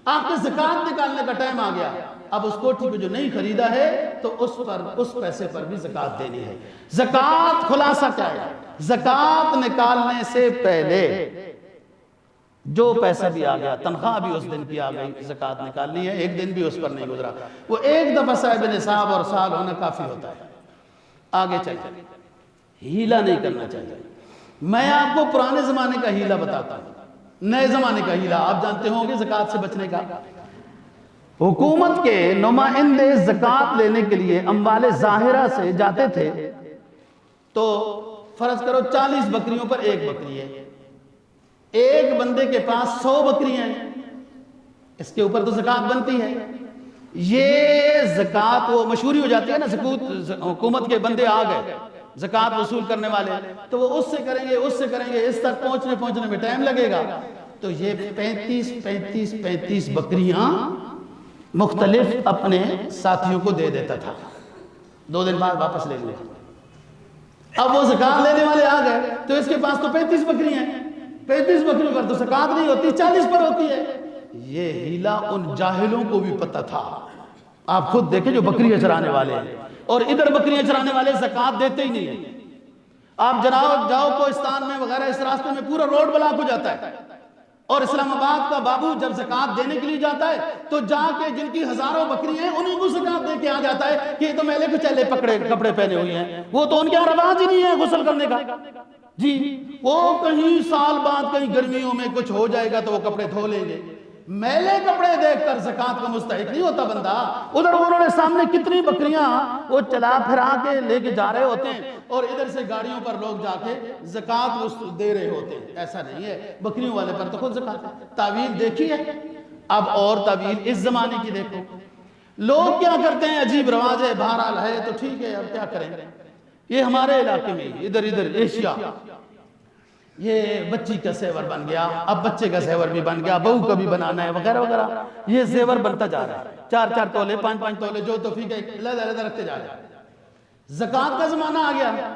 آپ کے زکوٰۃ نکالنے کا ٹائم آ گیا، اب اس کوٹھی کو جو نہیں خریدا ہے تو اس پیسے پر بھی زکوٰۃ دینی ہے۔ زکوٰۃ خلاصہ کیا ہے؟ زکوٰۃ نکالنے سے پہلے جو پیسہ بھی آ گیا، تنخواہ بھی اس دن کی آ گئی، زکوٰۃ نکالنی ہے، ایک دن بھی اس پر نہیں گزرا، وہ ایک دفعہ صاحب نصاب اور سال ہونا کافی ہوتا ہے۔ آگے چلیں، ہیلا نہیں کرنا چاہیے۔ میں آپ کو پرانے زمانے کا ہیلا بتاتا ہوں، نئے زمانے کا ہیلا آپ جانتے ہوں گے زکوٰۃ سے بچنے کا۔ حکومت کے نمائندے زکوٰۃ لینے کے لیے اموال ظاہرہ سے جاتے تھے، تو فرض کرو 40 بکریوں پر ایک بکری ہے، ایک بندے کے پاس 100 بکریاں ہیں، اس کے اوپر تو زکوٰۃ بنتی ہے۔ یہ زکوٰۃ وہ مشہوری ہو جاتی ہے نا، حکومت کے بندے آ گئے زکوٰۃ وصول کرنے والے، تو وہ اس سے کریں گے، اس سے کریں گے، اس تک پہنچنے میں ٹائم لگے گا، تو یہ 35 بکریاں مختلف اپنے ساتھیوں کو دے دیتا تھا، 2 دن بعد واپس لے لیا۔ اب وہ زکوٰۃ لینے والے آ گئے، تو اس کے پاس تو 35 بکریاں ہیں، 35 بکریوں پر تو زکوٰۃ نہیں ہوتی، 40 پر ہوتی ہے۔ یہ ہیلا ان جاہلوں کو بھی پتہ تھا۔ آپ خود دیکھیں جو بکریاں چرانے والے ہیں، اور ادھر بکریاں چرانے والے زکوٰۃ دیتے ہی نہیں ہیں۔ آپ جاؤ کوہستان میں وغیرہ، اس راستے میں پورا روڈ بلاک ہو جاتا ہے، اور اسلام آباد کا بابو جب زکوٰۃ دینے کے لیے جاتا ہے تو جا کے جن کی ہزاروں بکریاں ہیں انہیں کو زکوٰۃ دے کے آ جاتا ہے کہ یہ تو میلے کچیلے کپڑے پہنے ہوئے ہیں، وہ تو ان کے یہاں رواج ہی نہیں ہے غسل کرنے کا، جی وہ کہیں سال بعد کہیں گرمیوں میں کچھ ہو جائے گا تو وہ کپڑے دھو لیں گے۔ میلے کپڑے دیکھ کر زکوٰۃ کا مستحق نہیں ہوتا بندہ۔ ادھر انہوں نے سامنے کتنی بکریاں وہ چلا پھرا کے لے کے جا رہے ہوتے ہیں، اور ادھر سے گاڑیوں پر لوگ جا کے زکوٰۃ دے رہے ہوتے ہیں۔ ایسا نہیں ہے، بکریوں والے پر تو خود زکوٰۃ ہے۔ تعویل دیکھی ہے؟ اب اور تعویل اس زمانے کی دیکھو، لوگ کیا کرتے ہیں، عجیب رواج ہے، بہرحال ہے تو ٹھیک ہے، اب کیا کریں۔ یہ ہمارے علاقے میں ادھر ایشیا، یہ بچی کا زیور بن گیا، اب بچے کا زیور بھی بن گیا، بہو کا بھی بنانا ہے وغیرہ وغیرہ، یہ زیور بنتا جا رہا ہے، 4 تولے 5 تولے، جو توفیق ہے لہذا رکھتے جا رہے ہیں۔ زکوٰۃ کا زمانہ آ گیا،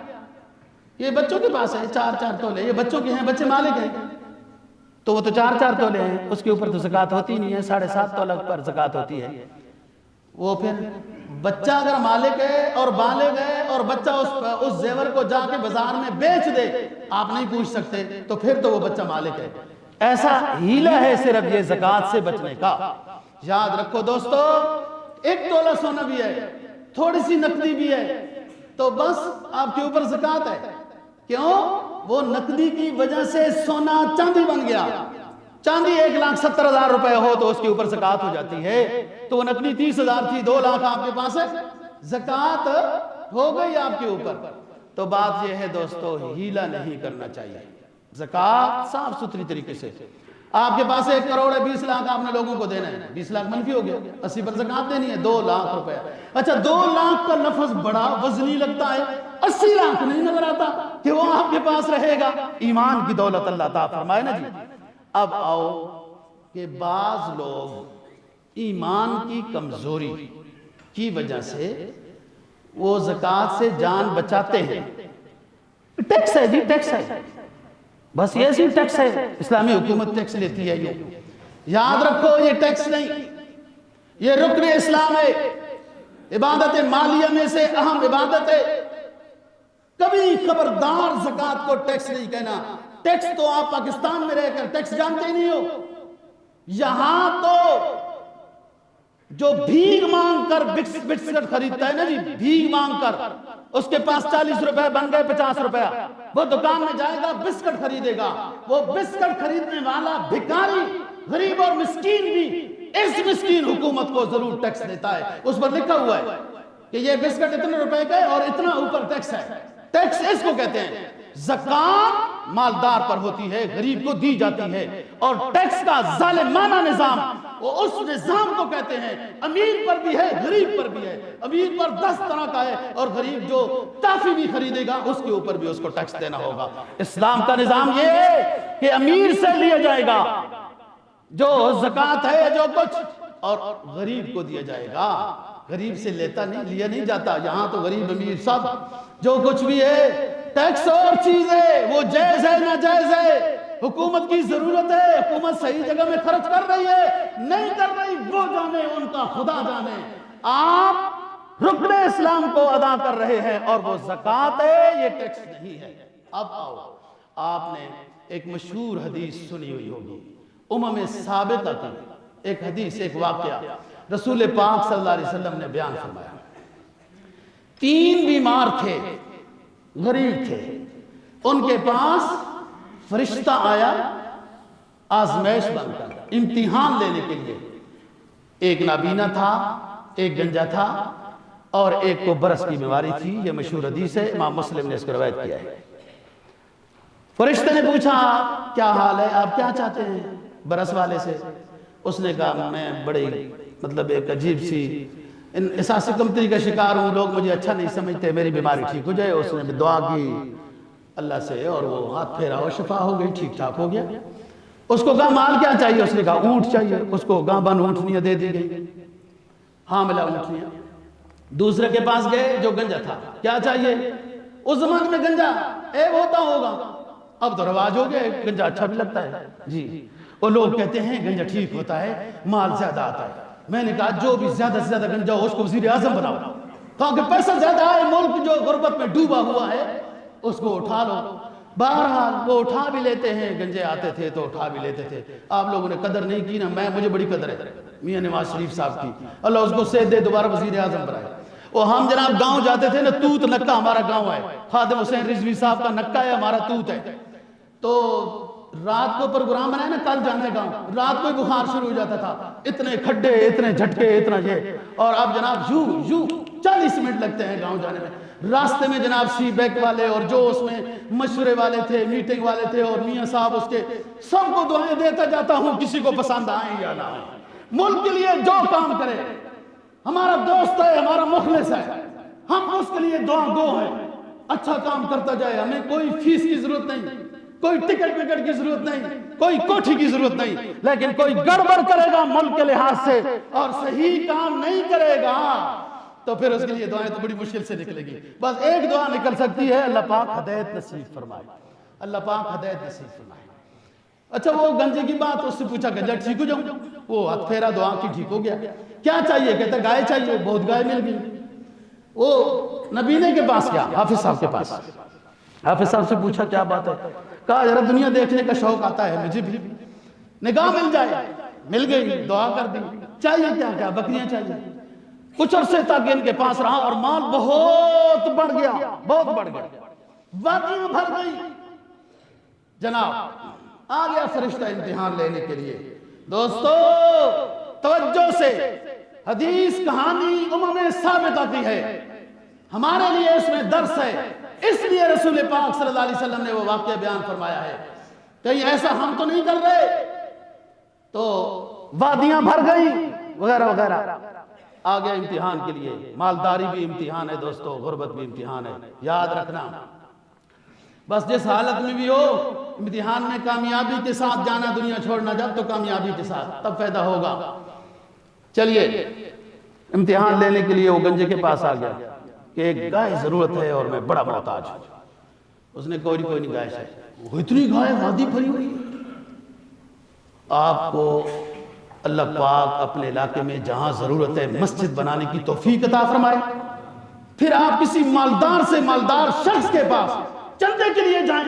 یہ بچوں کے پاس ہے 4 تولے، یہ بچوں کے ہیں، بچے مالک ہیں، تو وہ تو 4 تولے ہیں، اس کے اوپر تو زکوٰۃ ہوتی نہیں ہے، 7.5 تولے پر زکوٰۃ ہوتی ہے۔ وہ پھر بچہ اگر مالک ہے اور بالغ ہے اور بچہ اس زیور کو جا کے بازار میں بیچ دے، آپ نہیں پوچھ سکتے، تو پھر تو وہ بچہ مالک ہے۔ ایسا ہیلا ہے صرف یہ زکوٰۃ سے بچنے کا۔ یاد رکھو دوستو، 1 تولہ سونا بھی ہے، تھوڑی سی نقدی بھی ہے، تو بس آپ کے اوپر زکوٰۃ ہے۔ کیوں؟ وہ نقدی کی وجہ سے سونا چاندی بن گیا۔ چاندی 1,70,000 روپے ہو تو اس کے اوپر زکوٰۃ ہو جاتی ہے، تو وہ نقدی 30,000 تھی، 2 لاکھ آپ کے پاس ہے، زکوٰۃ ہو گئی آپ کے اوپر۔ تو بات یہ ہے دوستو، ہیلا نہیں کرنا چاہیے، زکات صاف ستھری طریقے سے، آپ کے پاس 1 کروڑ ہے، 20 لاکھ آپ نے لوگوں کو دینا ہے، 20 لاکھ منفی ہو گیا، 80 پر زکات دینی ہے، 2 لاکھ روپے۔ اچھا 2 لاکھ کا لفظ بڑا وزنی لگتا ہے، 80 لاکھ نہیں نظر آتا کہ وہ آپ کے پاس رہے گا۔ ایمان کی دولت اللہ تعالیٰ فرمائے نا جی۔ اب آؤ کہ بعض لوگ ایمان کی کمزوری کی وجہ سے وہ زکات سے جان بچاتے ہیں۔ ٹیکس ہے جی، ٹیکس ہے، بس یہ سی ٹیکس ہے، اسلامی حکومت ٹیکس لیتی ہے۔ یہ یاد رکھو یہ ٹیکس نہیں، یہ رکن اسلام ہے، عبادت مالیہ میں سے اہم عبادت ہے۔ کبھی خبردار زکات کو ٹیکس نہیں کہنا۔ ٹیکس تو آپ پاکستان میں رہ کر ٹیکس جانتے ہی نہیں ہو، یہاں تو جو بھیگ مانگ کر بسکٹ خریدتا ہے نا جی، بھیگ مانگ کر، اس کے پاس 40 روپے بن گئے 50 روپے، وہ دکان میں جائے گا بسکٹ خریدے گا، وہ بسکٹ خریدنے والا بھکاری غریب اور مسکین بھی اس مسکین حکومت کو ضرور ٹیکس دیتا ہے۔ اس پر لکھا ہوا ہے کہ یہ بسکٹ اتنے روپے کا ہے اور اتنا اوپر ٹیکس ہے۔ ٹیکس اس کو کہتے ہیں۔ زکات مالدار پر ہوتی ہے، غریب کو دی جاتی ہے، اور ٹیکس کا ظالمانہ نظام وہ اس نظام کو کہتے ہیں۔ امیر پر بھی ہے، غریب پر بھی ہے، امیر پر 10 طرح کا ہے، اور غریب جو ٹافی بھی خریدے گا اس کے اوپر بھی اس کو ٹیکس دینا ہوگا۔ اسلام کا نظام یہ ہے کہ امیر سے لیا جائے گا جو زکات ہے جو کچھ، اور غریب کو دیا جائے گا۔ غریب سے لیا نہیں جاتا۔ یہاں تو غریب امیر سب جو کچھ بھی ہے، ٹیکس اور چیز ہے، وہ جائز ہے نہ جائز ہے، حکومت کی ضرورت ہے، حکومت صحیح جگہ میں خرچ کر رہی ہے نہیں کر رہی وہ جانے، ان کا خدا جانے۔ آپ رکن اسلام کو ادا کر رہے ہیں اور وہ زکات ہے، یہ ٹیکس نہیں ہے۔ اب آؤ، آپ نے ایک مشہور حدیث سنی ہوئی ہوگی، سابقہ کی ایک حدیث، ایک واقعہ رسول پاک صلی اللہ علیہ وسلم نے بیان فرمایا۔ 3 بیمار تھے، غریب تھے، ان کے پاس فرشتہ آیا آزمائش بن کر، امتحان لینے کے لیے۔ ایک نابینا تھا، ایک گنجا تھا، اور ایک کو برس کی بیماری تھی۔ یہ مشہور حدیث ہے، امام مسلم نے اس کو روایت کیا ہے۔ فرشتے نے پوچھا کیا حال ہے، آپ کیا چاہتے ہیں برس والے سے؟ اس نے کہا میں بڑی ایک عجیب سی احساس کمتری کا شکار ہوں، لوگ مجھے اچھا نہیں سمجھتے، میری بیماری ٹھیک ہو جائے۔ اس نے دعا کی اللہ سے اور وہ ہاتھ پھیرا اور شفا ہو گئی، ٹھیک ٹھاک ہو گیا۔ اس کو کہا مال کیا چاہیے؟ اس نے کہا اونٹ چاہیے۔ اس کو گانبن اونٹنیاں دے دی گئی، حاملہ اونٹنیاں۔ دوسرے کے پاس گئے جو گنجا تھا، کیا چاہیے؟ اس زمانے میں گنجا عیب ہوتا ہوگا، اب تو رواج ہو گیا، گنجا اچھا بھی لگتا ہے جی۔ وہ لوگ کہتے ہیں گنجا ٹھیک ہوتا ہے، مال زیادہ آتا ہے۔ میں نے کہا جو بھی زیادہ سے زیادہ گنجا ہو اس کو وزیر اعظم بناؤ، تاکہ پیسہ زیادہ آئے، ملک جو غربت میں ڈوبا ہوا ہے اس کو اٹھا لو۔ بہرحال وہ اٹھا بھی لیتے ہیں، گنجے آتے تھے تو اٹھا بھی لیتے تھے۔ آپ لوگوں نے قدر نہیں کی نا، مجھے بڑی قدر ہے میاں نواز شریف صاحب کی، اللہ اس کو صحت دے، دوبارہ وزیر اعظم بنائے۔ وہ ہم جناب گاؤں جاتے تھے نا، توت نکا ہمارا گاؤں ہے، خادم حسین رضوی صاحب کا نکا ہے، ہمارا توت ہے۔ تو رات کو پروگرام بنایا نا، کل جانا ہے گاؤں، رات کو ہی بخار شروع ہو جاتا تھا، اتنے کھڈے، اتنے جھٹکے، اتنا یہ، اور اب جناب یوں 40 منٹ لگتے ہیں گاؤں جانے میں۔ راستے میں جناب سی بیک والے اور جو اس میں مشورے والے تھے، میٹنگ والے تھے، اور میاں صاحب اس کے، سب کو دعائیں دیتا جاتا ہوں، کسی کو پسند آئیں یا نہ آئیں۔ ملک کے لیے جو کام کرے، ہمارا دوست ہے، ہمارا مخلص ہے، ہم اس کے لیے دعا گو ہیں، اچھا کام کرتا جائے، ہمیں کوئی فیس کی ضرورت نہیں، کوئی ٹکٹ کی ضرورت نہیں، کوئی کوٹھی کی ضرورت نہیں، لیکن کوئی گڑبڑ کرے گا ملک کے لحاظ سے اور صحیح کام نہیں کرے گا تو پھر اس کے لیے دعائیں تو بڑی مشکل سے نکلے گی۔ بس ایک دعا نکل سکتی ہے، اللہ پاک ہدایت نصیب فرمائے، اللہ پاک ہدایت نصیب فرمائے۔ اچھا وہ گنجے کی بات، اس سے پوچھا گنجا ٹھیک ہو جاؤں؟ وہ ہاتھ پھیرا دعا کی، ٹھیک ہو گیا۔ کیا چاہیے؟ کہتا گائے چاہیے، بہت گائے مل گئی۔ وہ نبینے کے پاس گیا، حافظ صاحب کے پاس، حافظ صاحب سے پوچھا کیا بات ہے؟ کہا ذرا دنیا دیکھنے کا شوق آتا ہے مجھے بھی، نگاہ مل جائے۔ مل گئی، دعا کر دی۔ چاہیے کیا؟ کیا بکریاں چاہیے۔ کچھ عرصے تک ان کے پاس رہا اور مال بہت بڑھ گیا، بہت بڑھ گیا، وادیاں بھر گئی۔ جناب آ گیا فرشتہ امتحان لینے کے لیے۔ دوستو توجہ سے، حدیث کہانی ثابتہ کی ہے، ہمارے لیے اس میں درس ہے، اس لیے رسول پاک صلی اللہ علیہ وسلم نے وہ واقعہ بیان فرمایا ہے۔ کہیں ایسا ہم تو نہیں کر رہے. تو وادیاں بھر گئی وغیرہ وغیرہ. آ گیا امتحان کے لیے. مالداری بھی امتحان ہے دوستو، غربت بھی امتحان ہے، یاد رکھنا. بس جس حالت میں بھی ہو امتحان میں کامیابی کے ساتھ جانا، دنیا چھوڑنا جب تو کامیابی کے ساتھ، تب فائدہ ہوگا. چلیے امتحان لینے کے لیے وہ گنجے کے پاس آ گیا کہ ایک گائے ضرورت ہے اور میں بڑا محتاج ہوں. اس نے کوئی نہیں گائے ہے. وہ اتنی گائے وادی بھری ہوئی. آپ کو اللہ پاک اپنے علاقے میں جہاں ضرورت ہے مسجد بنانے کی توفیق عطا فرمائے. پھر آپ کسی مالدار سے مالدار شخص کے پاس چندے کے لیے جائیں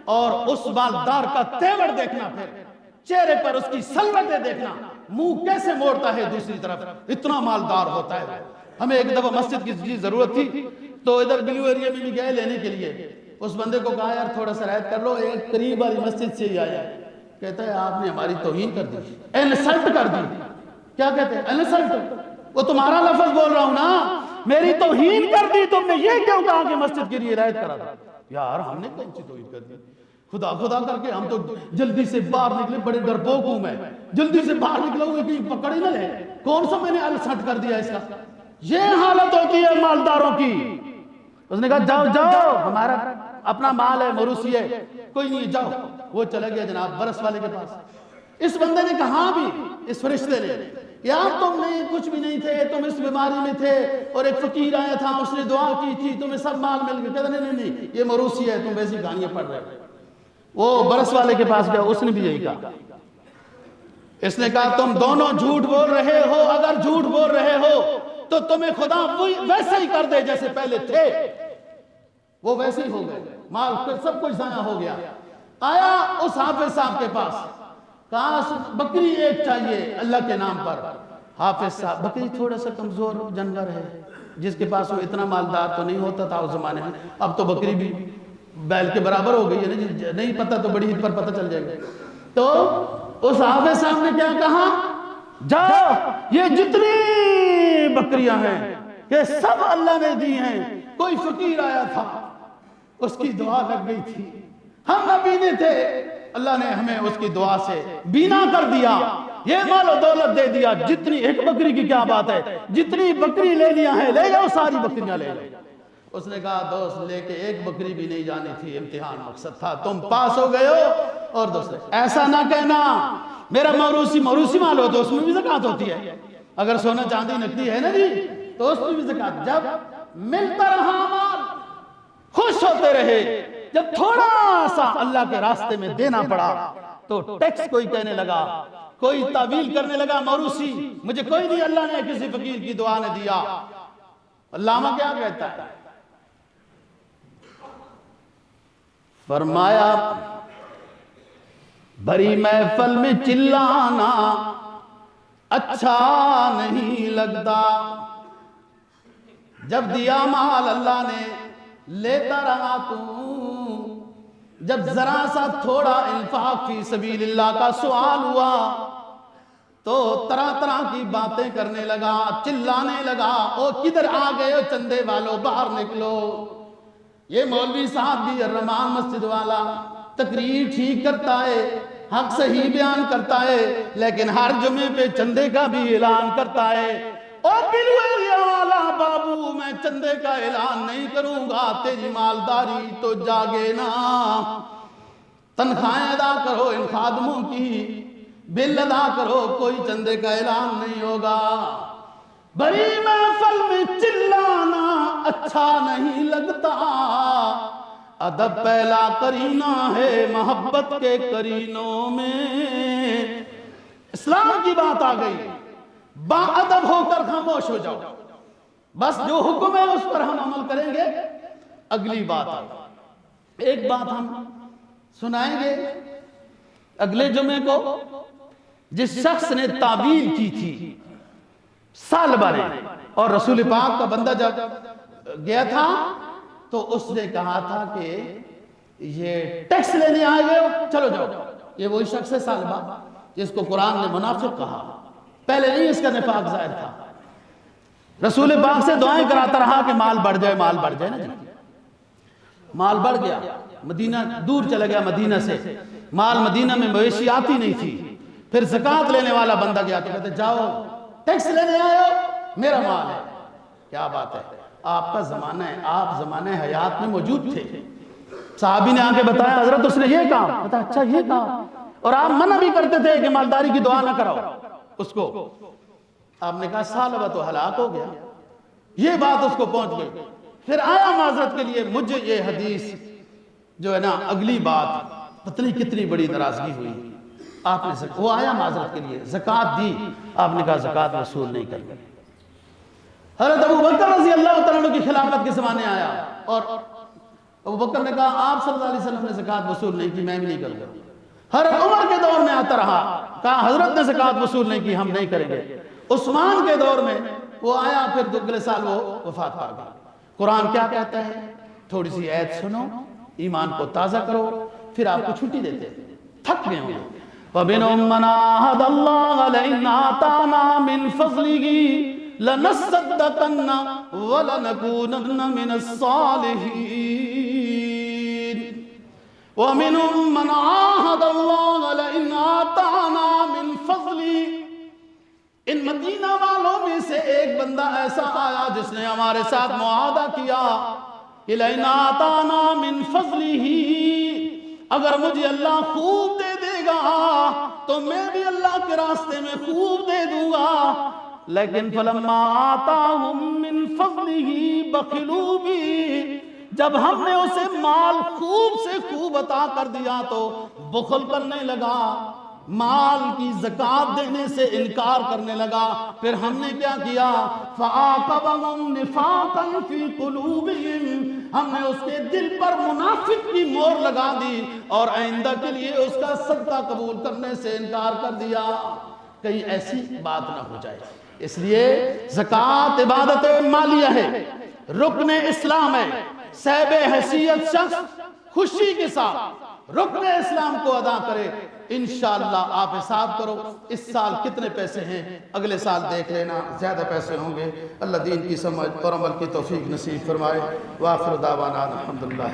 اور اس مالدار کا تیور دیکھنا، پھر چہرے پر اس کی سلوٹیں دیکھنا، منہ کیسے موڑتا ہے دوسری طرف، اتنا مالدار ہوتا ہے. ہمیں ایک دفعہ مسجد کی ضرورت تھی تو ادھر بلیو ایریا میں بھی گئے لینے کے لیے. اس بندے کو کہا یار تھوڑا سا رعایت کر لو، ایک قریب والی مسجد سے ہی آیا. کہتا ہے آپ نے ہماری توہین کر دی، انسلٹ کر دی. کیا کہتے ہیں؟ انسلٹ. وہ تمہارا لفظ بول رہا ہوں نا، میری توہین کر دی. تم نے یہ کیوں کہا کہ مسجد کے لیے رعایت کرا تھا؟ یار ہم نے کون سی توہین کر دی؟ خدا خدا کر کے ہم تو جلدی سے باہر نکلے، بڑے ڈرپوک ہوں میں، جلدی سے باہر نکلا ہوں کہ پکڑ ہی نہ لے. کون سا میں نے انسلٹ کر دیا اس کا؟ یہ حالت ہوتی ہے مالداروں کی. اس نے کہا جاؤ جاؤ، ہمارا اپنا مال ہے، موروثی ہے، کوئی نہیں جاؤ. وہ چلے گیا جناب برس والے کے پاس. اس بندے نے کہا بھی، اس فرشتے نے، یار تم نے کچھ بھی نہیں تھے، تم اس بیماری میں تھے اور ایک فقیر آیا تھا، اس نے دعا کی تھی، تمہیں سب مال مل گیا. کہتا نہیں یہ موروثی ہے، تم ویسی کہانیاں پڑھ رہے ہو. وہ برس والے کے پاس گیا، اس نے بھی یہی کہا. اس نے کہا تم دونوں جھوٹ بول رہے ہو. اگر جھوٹ بول رہے ہو تو تمہیں خدا ویسا ہی کر دے جیسے پہلے تھے. وہ ویسے ہی ہو گئے، مال سب کچھ ضائع ہو گیا. آیا اس حافظ صاحب کے پاس، کہا بکری ایک چاہیے اللہ کے نام پر. حافظ صاحب، بکری تھوڑا سا کمزور جانور ہے، جس کے پاس وہ اتنا مالدار تو نہیں ہوتا تھا اس زمانے میں. اب تو بکری بھی بیل کے برابر ہو گئی ہے، نہیں پتہ تو بڑی عید پر پتہ چل جائے گا. تو اس حافظ صاحب نے کیا کہا، جاؤ یہ جتنی بکریاں ہیں یہ سب اللہ نے دی ہیں. کوئی فقیر آیا تھا، اس کی دعا لگ گئی تھی، ہم نبینے تھے، اللہ نے ہمیں اس کی دعا سے بینا کر دیا، یہ مال و دولت دے دیا. جتنی ایک بکری کی کیا بات ہے، جتنی بکری لے لیا ہے لے جاؤ، ساری بکریاں لے جاؤ. اس نے کہا دوست لے کے ایک بکری بھی نہیں جانی تھی، امتحان مقصد تھا، تم پاس ہو گئے ہو. اور دوسرے ایسا نہ کہنا میرا موروثی مال ہو تو اس میں بھی زکوٰۃ ہوتی ہے. اگر سونا چاندی نقدی ہے نا جی تو اس میں بھی زکوٰۃ. جب ملتا رہا مال خوش ہوتے رہے، جب تھوڑا سا اللہ کے راستے میں دینا پڑا تو ٹیکس کوئی کہنے لگا، کوئی تعویل کرنے لگا موروثی مجھے کوئی نہیں، اللہ نے کسی فقیر کی دعا نے دیا. علامہ کیا کہتا ہے، فرمایا بڑی محفل میں چلانا اچھا نہیں لگتا، جب دیا مال اللہ نے لیتا رہا تو، جب ذرا سا تھوڑا انفاق فی سبیل اللہ کا سوال ہوا تو طرح طرح کی باتیں کرنے لگا، چلانے لگا، او کدھر آ گئے ہو چندے والو، باہر نکلو. یہ مولوی صاحب بھی الرحمان مسجد والا تقریر ٹھیک کرتا ہے، حق صحیح بیان کرتا ہے، لیکن ہر جمعے پہ چندے کا بھی اعلان کرتا ہے. اور بلو ایریا والا بابو میں چندے کا اعلان نہیں کروں گا، تیری مالداری تو جاگے نا، تنخواہیں ادا کرو ان خادموں کی، بل ادا کرو، کوئی چندے کا اعلان نہیں ہوگا. بڑی محفل میں چلانا اچھا نہیں لگتا، ادب پہلا کرینہ ہے محبت کے کرینوں میں. اسلام کی بات آ گئی، با ادب ہو کر خاموش ہو جاؤ، بس جو حکم ہے اس پر ہم عمل کریں گے. اگلی بات ایک بات ہم سنائیں گے اگلے جمعے کو. جس شخص نے تعویل کی تھی سال بھرے اور رسول پاک کا بندہ جب گیا تھا تو اس نے کہا تھا کہ یہ ٹیکس لینے آئے گئے ہو، چلو جاؤ. یہ وہی شخص ہے سالبہ جس کو قرآن نے منافق کہا. پہلے نہیں اس کا نفاق ظاہر تھا، رسول پاک سے دعائیں کراتا رہا کہ مال بڑھ جائے، مال بڑھ جائے نا جی. مال بڑھ گیا، مدینہ دور چلا گیا مدینہ سے، مال مدینہ میں مویشی آتی نہیں تھی، پھر زکوٰۃ لینے والا بندہ گیا تو کہتے جاؤ ٹیکس لینے آئے ہو، میرا مال ہے۔ کیا بات ہے، آپ کا زمانہ ہے، آپ زمانہ حیات میں موجود تھے، صحابی نے آ کے بتایا حضرت اس نے یہ کہا، بتا اچھا یہ کہا، اور آپ منع بھی کرتے تھے کہ مالداری کی دعا نہ کراؤ اس کو، آپ نے کہا سالبہ تو ہلاک ہو گیا، یہ بات اس کو پہنچ گئی، پھر آیا معذرت کے لیے، مجھے یہ حدیث جو ہے نا اگلی بات پتہ نہیں کتنی بڑی ناراضگی ہوئی، آپ نے وہ آیا معذرت کے لیے زکوٰۃ دی، آپ نے کہا زکوٰۃ وصول نہیں کرنی۔ حضرت ابو بکر رضی اللہ تعالیٰ عنہ کی خلافت کے زمانے آیا اور ابو بکر نے کہا آپ صلی اللہ علیہ وسلم نے زکوٰۃ وصول نہیں کی، میں بھی نہیں کروں گا۔ حضرت عمر کے دور میں آتا رہا، کہا حضرت نے زکوٰۃ وصول نہیں کی، ہم نہیں کریں گے۔ عثمان کے دور میں وہ آیا، پھر اگلے سال وہ وفات پا گیا۔ قرآن کیا کہتا ہے؟ تھوڑی سی آیت سنو، ایمان کو تازہ کرو، پھر آپ کو چھٹی دیتے ہیں، تھک گئے ہوں گے۔ وَمِنْهُمْ مَنْ عَاهَدَ اللَّهَ لَئِنْ آتَانَا مِنْ فَضْلِهِ لَنَصَّدَّقَنَّ وَلَنَكُونَنَّ مِنَ الصَّالِحِينَ وَمِنْهُمْ مَنْ عَاهَدَ اللَّهَ لَئِنْ آتَانَا مِنْ فَضْلِهِ، ان مدینہ والوں میں سے ایک بندہ ایسا آیا جس نے ہمارے ساتھ معاہدہ کیا کہ لَئِنْ آتَانَا مِنْ فَضْلِهِ، اگر مجھے اللہ خوب دے دے گا تو میں بھی اللہ کے راستے میں خوب دے دوں گا، لیکن فَلَمَّا آتَاهُمْ مِنْ فَضْلِهِ بَخِلُوا بِهِ، جب ہم نے اسے مال خوب سے خوب عطا کر دیا تو بخل کرنے لگا، مال کی زکوٰۃ دینے سے انکار کرنے لگا۔ پھر ہم نے کیا کیا؟ فَعَاقَبَهُمْ نِفَاقًا فِي قُلُوبِهِمْ، ہم نے اس کے دل پر منافق کی مہر لگا دی اور آئندہ کے لیے اس کا صدقہ قبول کرنے سے انکار کر دیا، کہیں ایسی بات نہ ہو جائے۔ اس لیے زکوٰۃ عبادت مالیہ ہے، رکن اسلام ہے، صاحب حیثیت شخص خوشی کے ساتھ رکن اسلام کو ادا کرے۔ انشاءاللہ آپ حساب کرو اس سال کتنے پیسے ہیں، اگلے سال دیکھ لینا زیادہ پیسے ہوں گے۔ اللہ دین کی سمجھ اور عمل کی توفیق نصیب فرمائے۔ وآخر دعوانا الحمدللہ۔